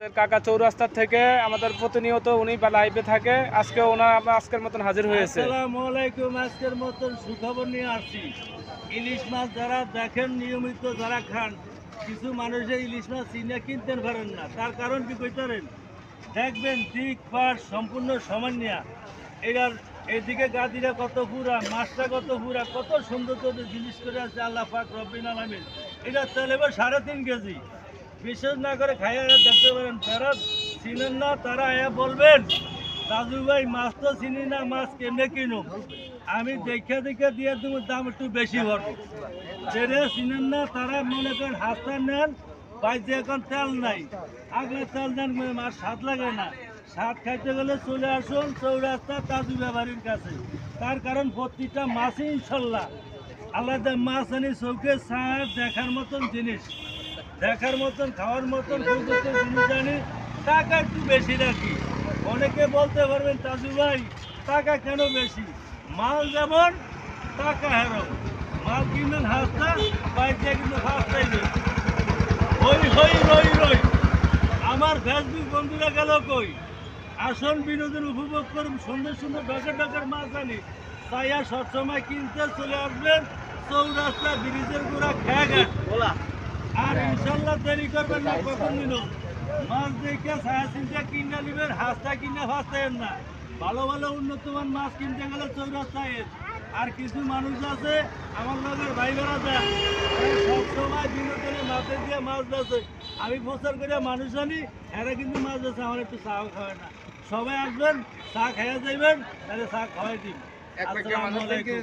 কাকা চৌরাস্তার থেকে আমাদের প্রতিনিয়ত উনি লাইভে থাকে। আজকে আজকের মতন হাজির হয়েছে। আসসালামু আলাইকুম। আজকের মতন সুখবর নিয়ে আসছি। ইলিশ মাছ যারা দেখেন নিয়মিত যারা খান, কিছু মানুষে ইলিশ মাছ চিনে কিনতে পারেন না। তার কারণ কি কইতারেন? দেখবেন দিক পাশ সম্পূর্ণ সমান নিয়া এটার এদিকে গাদিরা কত পুরা, মাছটা কত পুরা, কত সুন্দর জিনিস করে আছে আল্লাহ পাক রব্বিল আলামিন। এটা চলে 3.5 কেজি। বিশেষ না করে খাইয়া দেখতে পারেন। যারা চিনেন না তারা বলবেন দাদু ভাই মাছ তো চিনি না, মাছ কেমনে কিনো? আমি দেখে দিয়ে দেবো, দাম একটু বেশি হবে। যেটা চিনেন না তারা মনে করেন হাতটা নেন, বাইরে এখন তেল নাই, আগলে তেল দেন, মাছ স্বাদ লাগে না। স্বাদ খাইতে গেলে চলে আসুন চৌরাস্তা কাজু ব্যাপারীর কাছে। তার কারণ প্রতিটা মাছই ইনশাল্লাহ আলাদা মাছ আনি চৌকে ছাড় দেখার মতন জিনিস, দেখার মতন খাওয়ার মতন জিনিস আনি। টাকা একটু বেশি রাখি। অনেকে বলতে পারবেন তাজু ভাই টাকা কেন বেশি? মাল যেমন টাকা হেরো, মাল কিনবেন হাসতা, বাইরে কিন্তু হাসতাই নেই। হই হই রই রই। আমার ফেসবুক বন্ধুরা গেল কই? আসন বিনোদন উপভোগ করুন, সুন্দর সুন্দর ডকের মাছ আনি। তাই আর সবসময় কিনতে চলে আসবেন চৌরাস্তা ব্রিজের গোড়া খেয়াঘাট। আর ইনশাল্লাহ দেরি করবেন না, কখন দিন মাছ দেখে ছায়া চিন্তা কিনে নেবেন, হাঁসটা কিনে ফাঁসতেন না। ভালো ভালো উন্নতমান মাছ কিনতে গেলে চৌরাস্তায়। আর কিছু মানুষ আছে আমার লগের ভাই বেড়া যায়, সবসময় বিনোদনে মাছে দিয়ে মাছ বেছে। আমি প্রচার করে মানুষ আনি, এরা কিন্তু মাছ বেছে, আমার একটু চাও খাওয়ায় না। সবাই আসবেন, চা খাইয়া যাইবেন, তাহলে চা খাওয়াই দিন। আসসালামু আলাইকুম।